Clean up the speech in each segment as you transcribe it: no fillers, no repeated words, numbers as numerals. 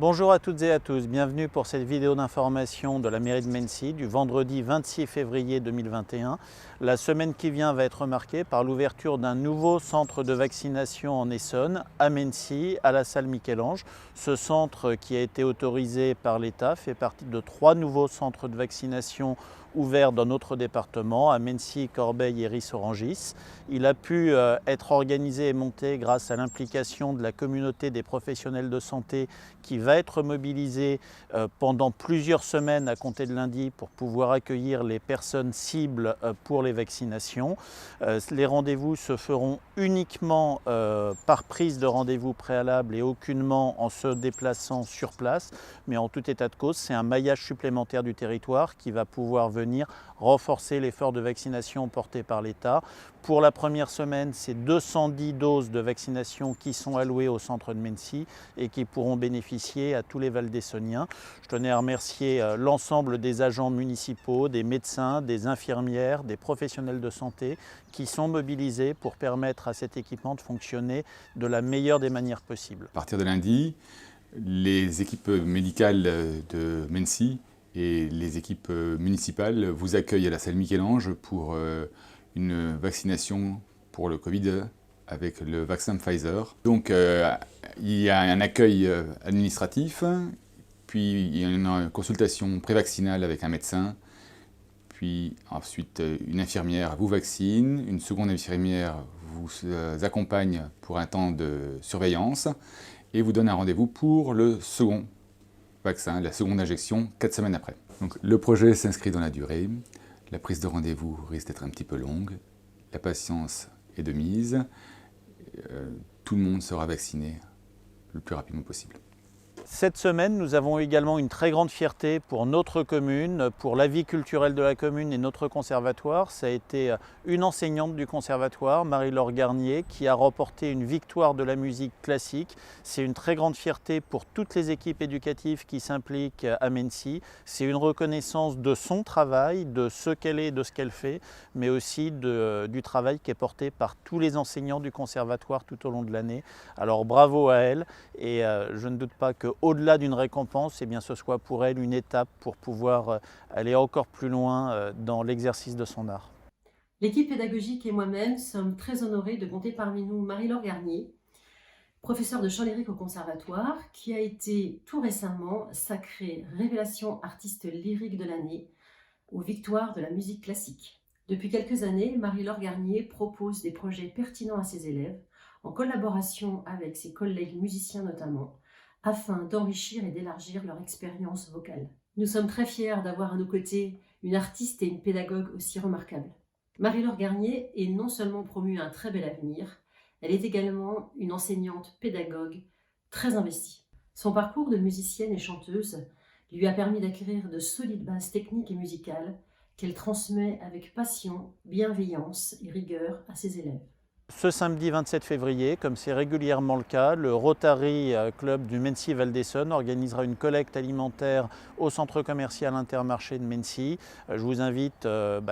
Bonjour à toutes et à tous, bienvenue pour cette vidéo d'information de la mairie de Mennecy du vendredi 26 février 2021. La semaine qui vient va être marquée par l'ouverture d'un nouveau centre de vaccination en Essonne, à Mennecy, à la salle Michel-Ange. Ce centre qui a été autorisé par l'État fait partie de 3 nouveaux centres de vaccination ouverts dans notre département, à Mennecy, Corbeil et Ris-Orangis. Il a pu être organisé et monté grâce à l'implication de la communauté des professionnels de santé qui va être mobilisée pendant plusieurs semaines à compter de lundi pour pouvoir accueillir les personnes cibles pour les vaccinations. Les rendez-vous se feront uniquement par prise de rendez-vous préalable et aucunement en se déplaçant sur place. Mais en tout état de cause, c'est un maillage supplémentaire du territoire qui va pouvoir venir renforcer l'effort de vaccination porté par l'État. Pour la première semaine, c'est 210 doses de vaccination qui sont allouées au centre de Mennecy et qui pourront bénéficier à tous les Val-d'Essonniens. Je tenais à remercier l'ensemble des agents municipaux, des médecins, des infirmières, des professionnels de santé qui sont mobilisés pour permettre à cet équipement de fonctionner de la meilleure des manières possibles. À partir de lundi, les équipes médicales de Mennecy et les équipes municipales vous accueillent à la salle Michel-Ange pour une vaccination pour le Covid avec le vaccin Pfizer. Donc il y a un accueil administratif, puis il y a une consultation prévaccinale avec un médecin, puis ensuite une infirmière vous vaccine, une seconde infirmière vous accompagne pour un temps de surveillance et vous donne un rendez-vous pour le second vaccin, la seconde injection, 4 semaines après. Donc, le projet s'inscrit dans la durée, la prise de rendez-vous risque d'être un petit peu longue, la patience est de mise, tout le monde sera vacciné le plus rapidement possible. Cette semaine, nous avons également une très grande fierté pour notre commune, pour la vie culturelle de la commune et notre conservatoire. Ça a été une enseignante du conservatoire, Marie-Laure Garnier, qui a remporté une victoire de la musique classique. C'est une très grande fierté pour toutes les équipes éducatives qui s'impliquent à Mennecy. C'est une reconnaissance de son travail, de ce qu'elle est et de ce qu'elle fait, mais aussi du travail qui est porté par tous les enseignants du conservatoire tout au long de l'année. Alors bravo à elle et je ne doute pas qu'au-delà d'une récompense, eh bien, ce soit pour elle une étape pour pouvoir aller encore plus loin dans l'exercice de son art. L'équipe pédagogique et moi-même sommes très honorés de compter parmi nous Marie-Laure Garnier, professeure de chant lyrique au conservatoire, qui a été tout récemment sacrée révélation artiste lyrique de l'année aux victoires de la musique classique. Depuis quelques années, Marie-Laure Garnier propose des projets pertinents à ses élèves, en collaboration avec ses collègues musiciens notamment, afin d'enrichir et d'élargir leur expérience vocale. Nous sommes très fiers d'avoir à nos côtés une artiste et une pédagogue aussi remarquables. Marie-Laure Garnier est non seulement promue à un très bel avenir, elle est également une enseignante pédagogue très investie. Son parcours de musicienne et chanteuse lui a permis d'acquérir de solides bases techniques et musicales qu'elle transmet avec passion, bienveillance et rigueur à ses élèves. Ce samedi 27 février, comme c'est régulièrement le cas, le Rotary Club du Mennecy Val-d'Essonne organisera une collecte alimentaire au centre commercial Intermarché de Mennecy. Je vous invite,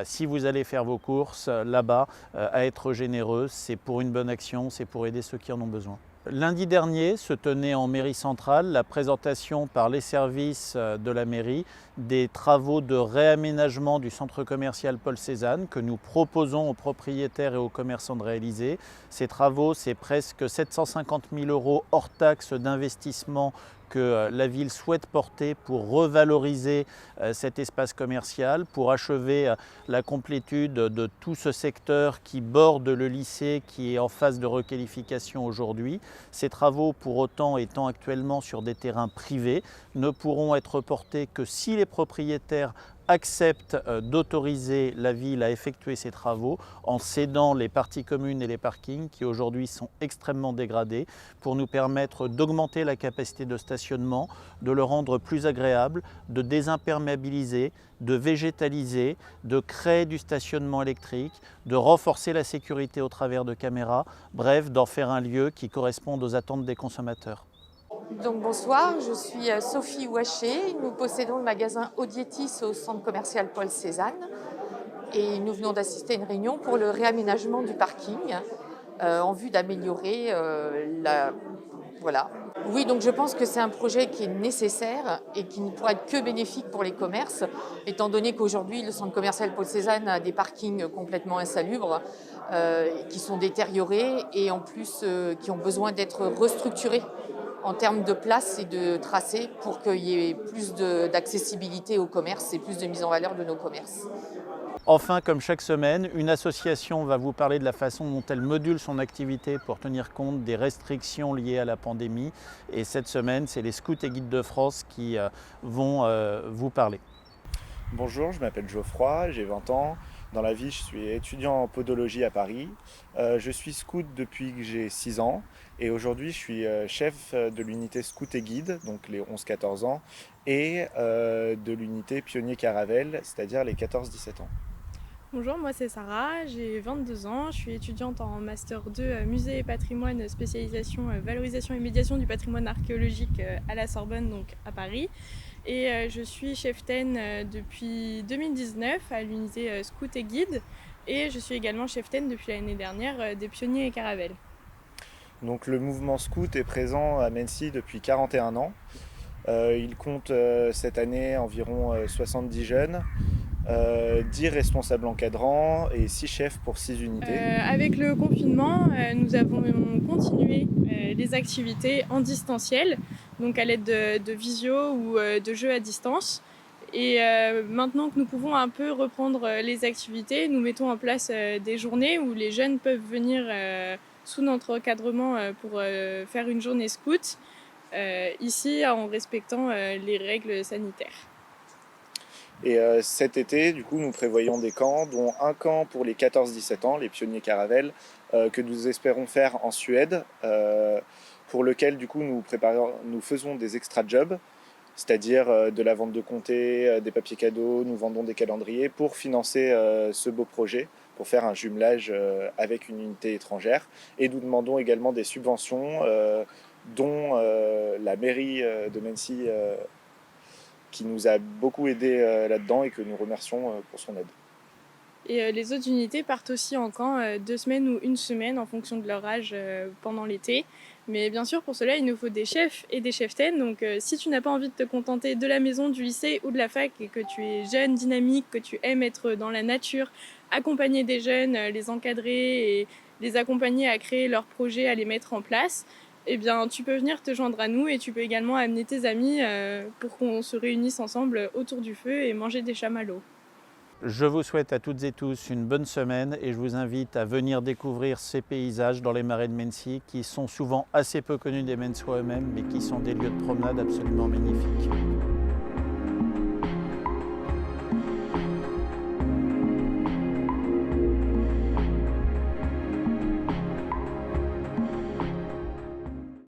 si vous allez faire vos courses là-bas, à être généreux. C'est pour une bonne action, c'est pour aider ceux qui en ont besoin. Lundi dernier se tenait en mairie centrale la présentation par les services de la mairie des travaux de réaménagement du centre commercial Paul Cézanne que nous proposons aux propriétaires et aux commerçants de réaliser. Ces travaux, c'est presque 750 000 € hors taxes d'investissement que la ville souhaite porter pour revaloriser cet espace commercial, pour achever la complétude de tout ce secteur qui borde le lycée qui est en phase de requalification aujourd'hui. Ces travaux, pour autant étant actuellement sur des terrains privés, ne pourront être portés que si les propriétaires accepte d'autoriser la ville à effectuer ces travaux en cédant les parties communes et les parkings qui aujourd'hui sont extrêmement dégradés pour nous permettre d'augmenter la capacité de stationnement, de le rendre plus agréable, de désimperméabiliser, de végétaliser, de créer du stationnement électrique, de renforcer la sécurité au travers de caméras, bref, d'en faire un lieu qui corresponde aux attentes des consommateurs. Donc bonsoir, je suis Sophie Ouaché. Nous possédons le magasin Audietis au centre commercial Paul Cézanne et nous venons d'assister à une réunion pour le réaménagement du parking en vue d'améliorer la Voilà. Oui, donc je pense que c'est un projet qui est nécessaire et qui ne pourra être que bénéfique pour les commerces, étant donné qu'aujourd'hui, le centre commercial Paul Cézanne a des parkings complètement insalubres, qui sont détériorés et en plus qui ont besoin d'être restructurés en termes de place et de tracé pour qu'il y ait plus d'accessibilité au commerce et plus de mise en valeur de nos commerces. Enfin, comme chaque semaine, une association va vous parler de la façon dont elle module son activité pour tenir compte des restrictions liées à la pandémie. Et cette semaine, c'est les Scouts et Guides de France qui vont vous parler. Bonjour, je m'appelle Geoffroy, j'ai 20 ans. Dans la vie, je suis étudiant en podologie à Paris. Je suis scout depuis que j'ai 6 ans et aujourd'hui, je suis chef de l'unité Scout et Guide, donc les 11-14 ans, et de l'unité Pionnier Caravelle, c'est-à-dire les 14-17 ans. Bonjour, moi c'est Sarah, j'ai 22 ans, je suis étudiante en Master 2 Musée et Patrimoine, spécialisation Valorisation et médiation du patrimoine archéologique à la Sorbonne, donc à Paris. Et je suis cheftaine depuis 2019 à l'unité Scout et Guide et je suis également cheftaine depuis l'année dernière des Pionniers et Caravelles. Donc le mouvement scout est présent à Mency depuis 41 ans. Il compte cette année environ 70 jeunes. 10 responsables encadrants et 6 chefs pour 6 unités. Avec le confinement, nous avons continué les activités en distanciel, donc à l'aide de visio ou de jeux à distance. Et maintenant que nous pouvons un peu reprendre les activités, nous mettons en place des journées où les jeunes peuvent venir sous notre encadrement pour faire une journée scout, ici en respectant les règles sanitaires. Et cet été, du coup, nous prévoyons des camps, dont un camp pour les 14-17 ans, les pionniers caravelles, que nous espérons faire en Suède, pour lequel, du coup, nous faisons des extra-jobs, c'est-à-dire de la vente de comtés, des papiers cadeaux, nous vendons des calendriers pour financer ce beau projet, pour faire un jumelage avec une unité étrangère. Et nous demandons également des subventions, dont la mairie de Mency qui nous a beaucoup aidé là-dedans et que nous remercions pour son aide. Et les autres unités partent aussi en camp 2 semaines ou 1 semaine en fonction de leur âge pendant l'été. Mais bien sûr, pour cela, il nous faut des chefs et des cheftaines. Donc si tu n'as pas envie de te contenter de la maison, du lycée ou de la fac et que tu es jeune, dynamique, que tu aimes être dans la nature, accompagner des jeunes, les encadrer et les accompagner à créer leurs projets, à les mettre en place, eh bien, tu peux venir te joindre à nous et tu peux également amener tes amis pour qu'on se réunisse ensemble autour du feu et manger des chamallows. Je vous souhaite à toutes et tous une bonne semaine et je vous invite à venir découvrir ces paysages dans les marais de Mency qui sont souvent assez peu connus des Mensois eux-mêmes mais qui sont des lieux de promenade absolument magnifiques.